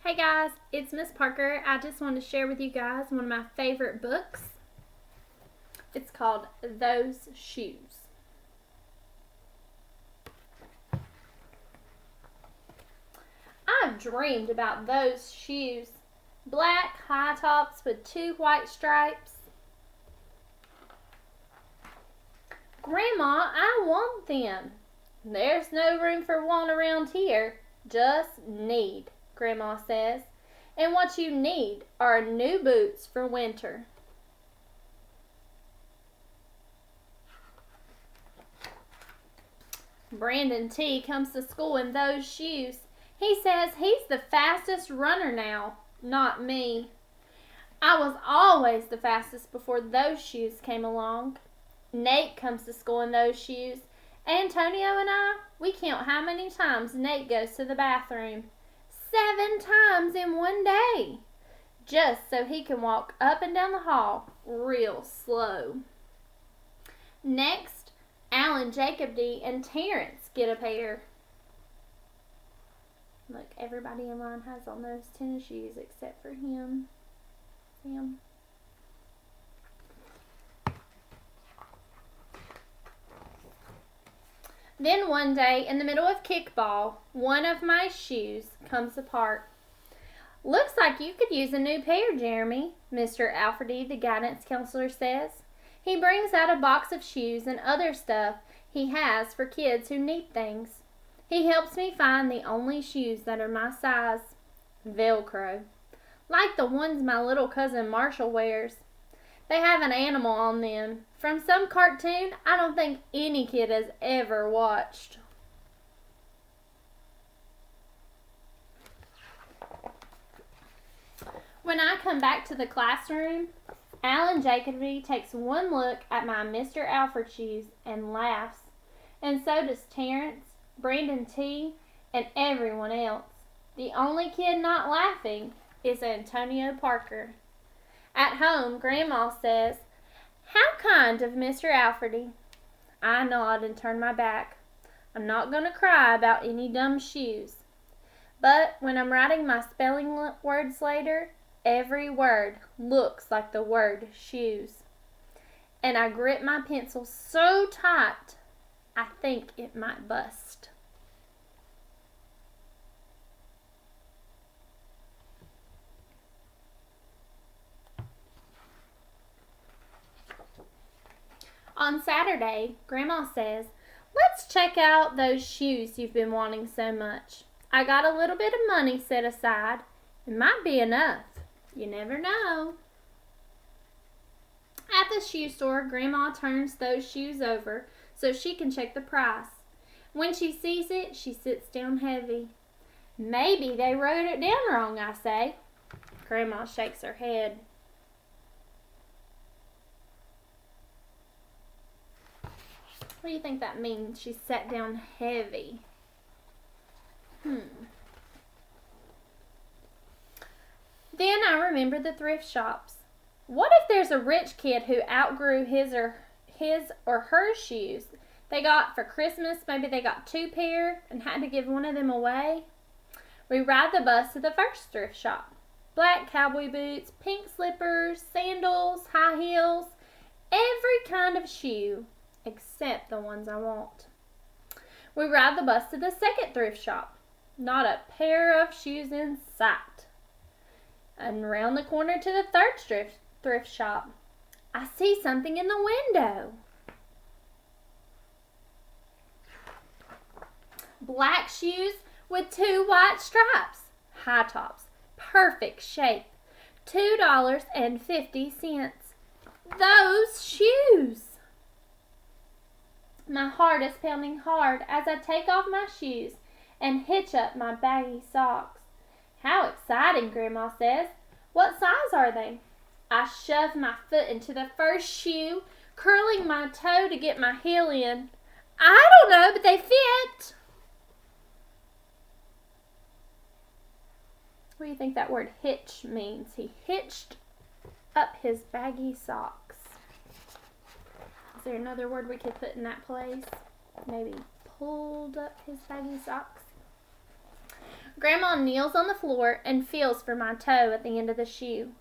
Hey guys, it's Miss Parker. I just wanted to share with you guys one of my favorite books. It's called Those Shoes. I've dreamed about those shoes. Black high tops with 2 white stripes. Grandma, I want them. There's no room for one around here. Just need, Grandma says. And what you need are new boots for winter. Brandon T comes to school in those shoes. He says he's the fastest runner now, not me. I was always the fastest before those shoes came along. Nate comes to school in those shoes. Antonio and I, we count how many times Nate goes to the bathroom. 7 times in one day. Just so he can walk up and down the hall real slow. Next, Alan, Jacob D, and Terrence get a pair. Look, everybody in line has on those tennis shoes except for him. Sam. Then one day, in the middle of kickball, one of my shoes comes apart. Looks like you could use a new pair, Jeremy, Mr. Alfredy, the guidance counselor, says. He brings out a box of shoes and other stuff he has for kids who need things. He helps me find the only shoes that are my size. Velcro. Like the ones my little cousin Marshall wears. They have an animal on them. From some cartoon I don't think any kid has ever watched. When I come back to the classroom, Alan Jacoby takes one look at my Mr. Alfred shoes and laughs. And so does Terrence, Brandon T, and everyone else. The only kid not laughing is Antonio Parker. At home, Grandma says, "How kind of Mr. Alfredy." I nod and turn my back. I'm not going to cry about any dumb shoes. But when I'm writing my spelling words later, every word looks like the word shoes. And I grip my pencil so tight, I think it might bust. On Saturday, Grandma says, "Let's check out those shoes you've been wanting so much. I got a little bit of money set aside. It might be enough. You never know." At the shoe store, Grandma turns those shoes over so she can check the price. When she sees it, she sits down heavy. "Maybe they wrote it down wrong," I say. Grandma shakes her head. What do you think that means? She sat down heavy. Then I remember the thrift shops. What if there's a rich kid who outgrew his or her shoes they got for Christmas? Maybe they got 2 pair and had to give one of them away. We ride the bus to the first thrift shop. Black cowboy boots, pink slippers, sandals, high heels, every kind of shoe except the ones I want. We ride the bus to the second thrift shop. Not a pair of shoes in sight. And round the corner to the third thrift shop. I see something in the window. Black shoes with 2 white stripes. High tops. Perfect shape. $2.50. Those shoes! My heart is pounding hard as I take off my shoes and hitch up my baggy socks. "How exciting," Grandma says. "What size are they?" I shove my foot into the first shoe, curling my toe to get my heel in. "I don't know, but they fit." What do you think that word hitch means? He hitched up his baggy socks. Is there another word we could put in that place? Maybe pulled up his baggy socks. Grandma kneels on the floor and feels for my toe at the end of the shoe.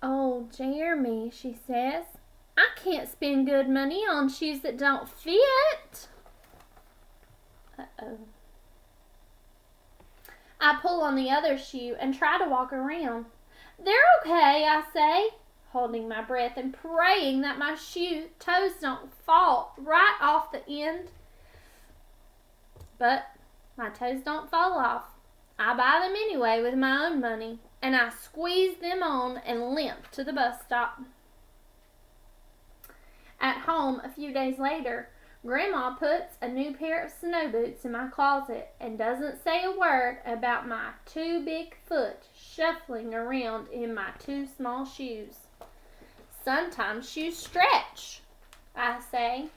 "Oh, Jeremy," she says, "I can't spend good money on shoes that don't fit." Uh-oh. I pull on the other shoe and try to walk around. "They're okay," I say, holding my breath and praying that my shoe toes don't fall right off the end. But my toes don't fall off. I buy them anyway with my own money, and I squeeze them on and limp to the bus stop. At home, a few days later, Grandma puts a new pair of snow boots in my closet and doesn't say a word about my too big foot shuffling around in my too small shoes. "Sometimes shoes stretch," I say.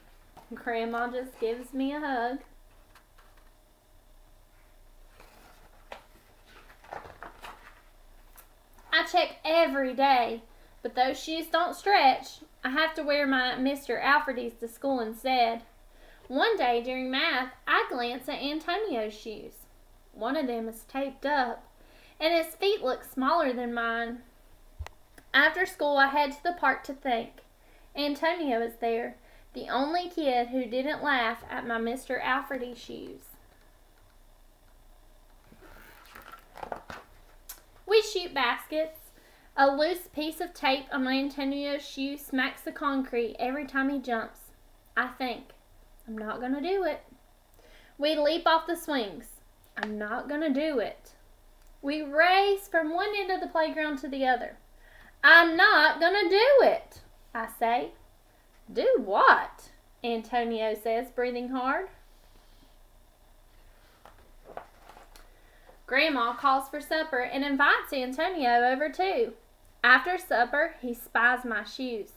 Grandma just gives me a hug. I check every day, but those shoes don't stretch. I have to wear my Mr. Alfredy's to school instead. One day during math, I glance at Antonio's shoes. One of them is taped up, and his feet look smaller than mine. After school, I head to the park to think. Antonio is there, the only kid who didn't laugh at my Mr. Alfredy shoes. We shoot baskets. A loose piece of tape on Antonio's shoe smacks the concrete every time he jumps. I think, I'm not going to do it. We leap off the swings. I'm not going to do it. We race from one end of the playground to the other. I'm not going to do it, I say. "Do what?" Antonio says, breathing hard. Grandma calls for supper and invites Antonio over too. After supper, he spies my shoes.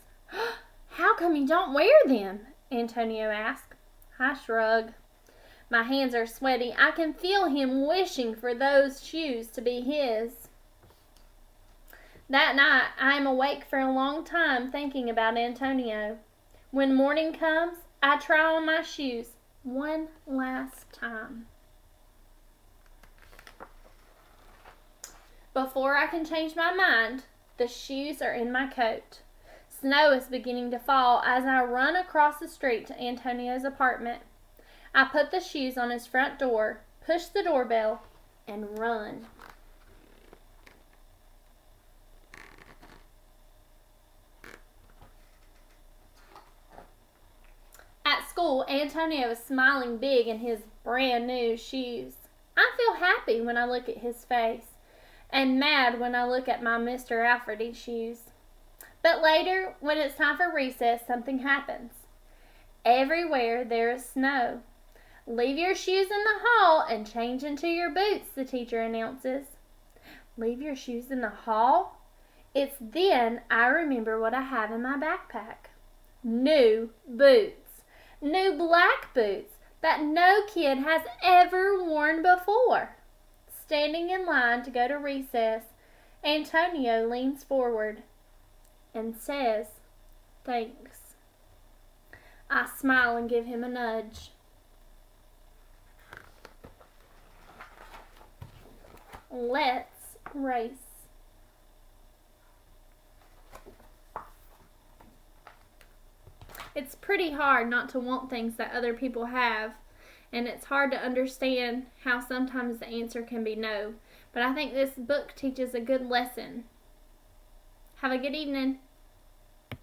"How come you don't wear them?" Antonio asks. I shrug. My hands are sweaty. I can feel him wishing for those shoes to be his. That night, I am awake for a long time thinking about Antonio. When morning comes, I try on my shoes one last time. Before I can change my mind, the shoes are in my coat. Snow is beginning to fall as I run across the street to Antonio's apartment. I put the shoes on his front door, push the doorbell, and run. At school, Antonio is smiling big in his brand new shoes. I feel happy when I look at his face, and mad when I look at my Mr. Alfredy shoes. But later, when it's time for recess, something happens. Everywhere there is snow. "Leave your shoes in the hall and change into your boots," the teacher announces. Leave your shoes in the hall? It's then I remember what I have in my backpack. New boots. New black boots that no kid has ever worn before. Standing in line to go to recess, Antonio leans forward and says, "Thanks." I smile and give him a nudge. Let's race. It's pretty hard not to want things that other people have, and it's hard to understand how sometimes the answer can be no. But I think this book teaches a good lesson. Have a good evening.